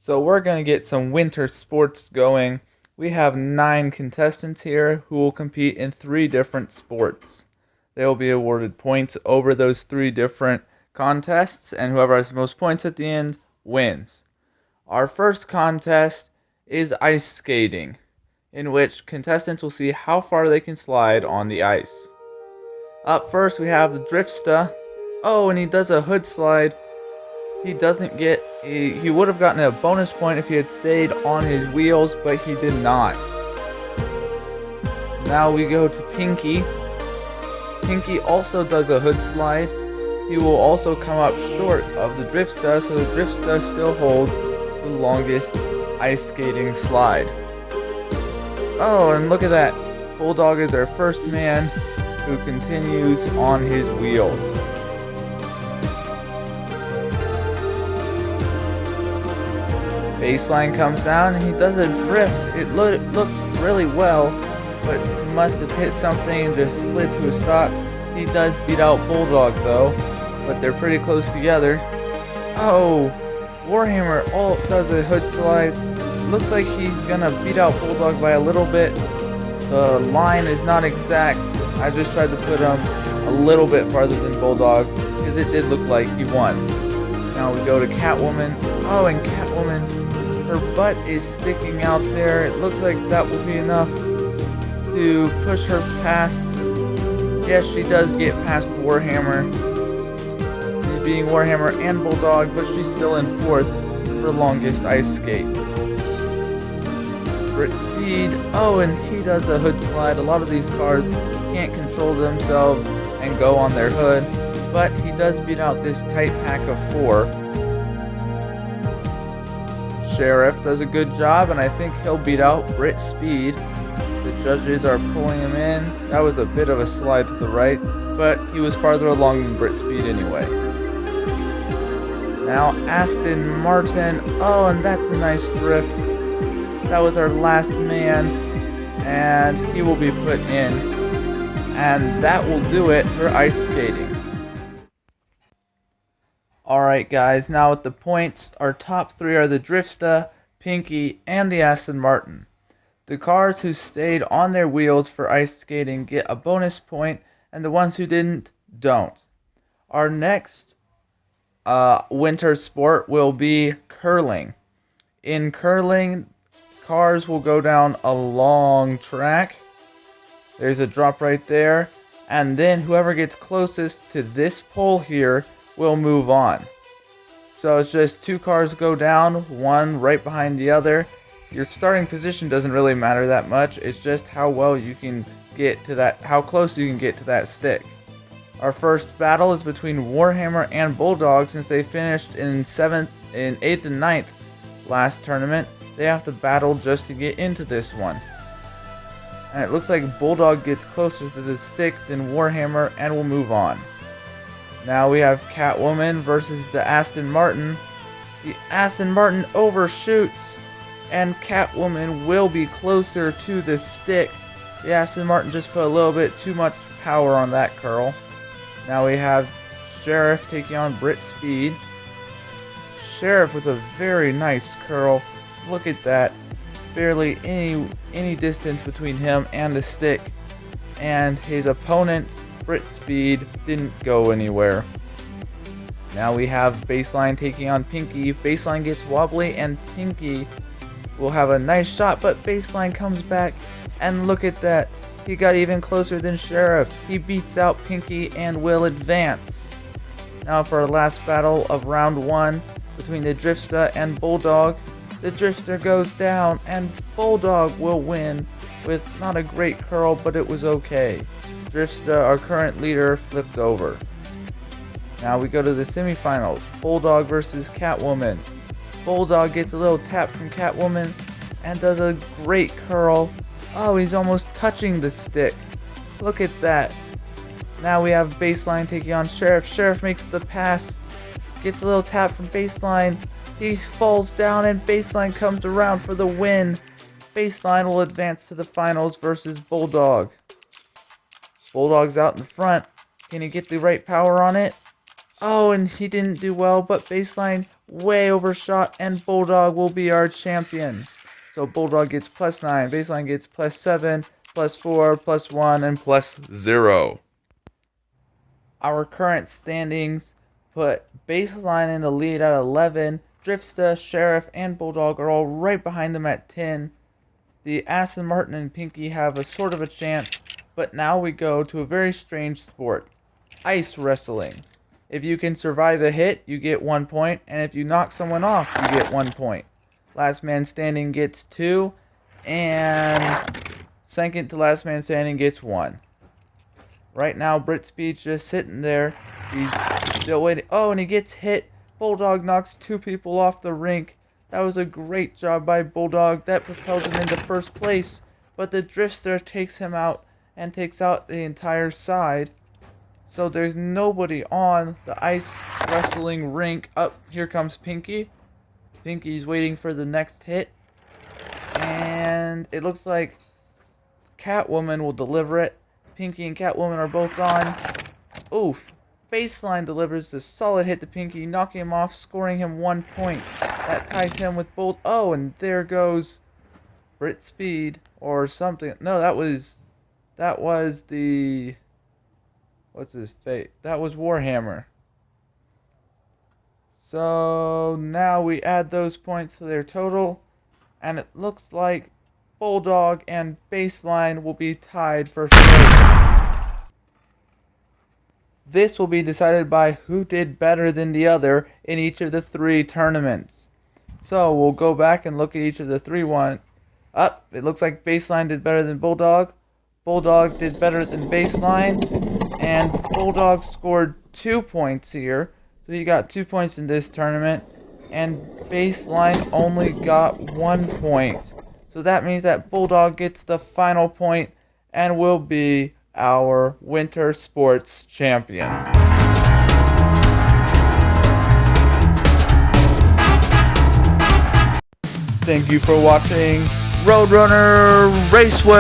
So we're going to get some winter sports going. We have 9 contestants here who will compete in 3 different sports. They will be awarded points over those 3 different contests, and whoever has the most points at the end wins. Our first contest is ice skating, in which contestants will see how far they can slide on the ice. Up first we have the Driftsta. Oh, and he does a hood slide. He doesn't get, he would have gotten a bonus point if he had stayed on his wheels, but he did not. Now we go to Pinky. Pinky also does a hood slide. He will also come up short of the Driftsta, so the Driftsta still holds the longest ice skating slide. Oh, and look at that. Bulldog is our first man who continues on his wheels. Baseline comes down and he does a drift. It looked really well, but he must have hit something and just slid to a stop. He does beat out Bulldog though, but they're pretty close together. Oh, Warhammer does a hood slide. Looks like he's gonna beat out Bulldog by a little bit. The line is not exact. I just tried to put him a little bit farther than Bulldog because it did look like he won. Now we go to Catwoman. Oh, and Catwoman, her butt is sticking out there. It looks like that will be enough to push her past. Yes, she does get past Warhammer. She's beating Warhammer and Bulldog, but she's still in 4th for longest ice skate. Brit Speed. Oh, and he does a hood slide. A lot of these cars can't control themselves and go on their hood, but he does beat out this tight pack of 4. Sheriff does a good job, and I think he'll beat out Brit Speed. The judges are pulling him in. That was a bit of a slide to the right, but he was farther along than Brit Speed anyway. Now Aston Martin. Oh, and that's a nice drift. That was our last man, and he will be put in. And that will do it for ice skating. Alright guys, now with the points, our top 3 are the Driftsta, Pinky, and the Aston Martin. The cars who stayed on their wheels for ice skating get a bonus point, and the ones who didn't, don't. Our next winter sport will be curling. In curling, cars will go down a long track. There's a drop right there, and then whoever gets closest to this pole here will move on. So it's just 2 cars go down, one right behind the other. Your starting position doesn't really matter that much. It's just how well you can get to that, how close you can get to that stick. Our first battle is between Warhammer and Bulldog. Since they finished in 8th and 9th last tournament, they have to battle just to get into this one. And it looks like Bulldog gets closer to the stick than Warhammer and will move on. Now we have Catwoman versus the Aston Martin. The Aston Martin overshoots, and Catwoman will be closer to the stick. The Aston Martin just put a little bit too much power on that curl. Now we have Sheriff taking on Brit Speed. Sheriff with a very nice curl. Look at that. Barely any distance between him and the stick. And his opponent, Brit Speed, didn't go anywhere. Now we have Baseline taking on Pinky. Baseline gets wobbly and Pinky will have a nice shot, but Baseline comes back, and look at that. He got even closer than Sheriff. He beats out Pinky and will advance. Now for our last battle of round 1 between the Driftsta and Bulldog. The Drifter goes down, and Bulldog will win with not a great curl, but it was okay. Driftsta, our current leader, flipped over. Now we go to the semifinals. Bulldog versus Catwoman. Bulldog gets a little tap from Catwoman and does a great curl. Oh, he's almost touching the stick. Look at that. Now we have Baseline taking on Sheriff. Sheriff makes the pass. Gets a little tap from Baseline. He falls down and Baseline comes around for the win. Baseline will advance to the finals versus Bulldog. Bulldog's out in front. Can he get the right power on it? Oh, and he didn't do well, but Baseline way overshot, and Bulldog will be our champion. So Bulldog gets +9, Baseline gets +7, +4, +1, and +0. Our current standings put Baseline in the lead at 11. Driftsta, Sheriff, and Bulldog are all right behind them at 10. The Aston Martin and Pinky have a sort of a chance, but now we go to a very strange sport. Ice wrestling. If you can survive a hit, you get 1 point, and if you knock someone off, you get 1 point. Last man standing gets 2, and second to last man standing gets 1. Right now, Brit Speed's just sitting there. He's still waiting. Oh, and he gets hit. Bulldog knocks 2 people off the rink. That was a great job by Bulldog. That propels him into first place. But the Driftster takes him out and takes out the entire side. So there's nobody on the ice wrestling rink. Up, here comes Pinky. Pinky's waiting for the next hit. And it looks like Catwoman will deliver it. Pinky and Catwoman are both on. Oof. Baseline delivers a solid hit to Pinky, knocking him off, scoring him 1 point. That ties him with both. Oh, and there goes Brit Speed or something. No, that was the... What's his fate? That was Warhammer. So now we add those points to their total, and it looks like Bulldog and Baseline will be tied for first. This will be decided by who did better than the other in each of the 3 tournaments. So we'll go back and look at each of the 3 one. Up, it looks like Baseline did better than Bulldog. Bulldog did better than Baseline. And Bulldog scored 2 points here. So he got 2 points in this tournament. And Baseline only got 1 point. So that means that Bulldog gets the final point and will be our winter sports champion. Thank you for watching RoadRunner Raceway.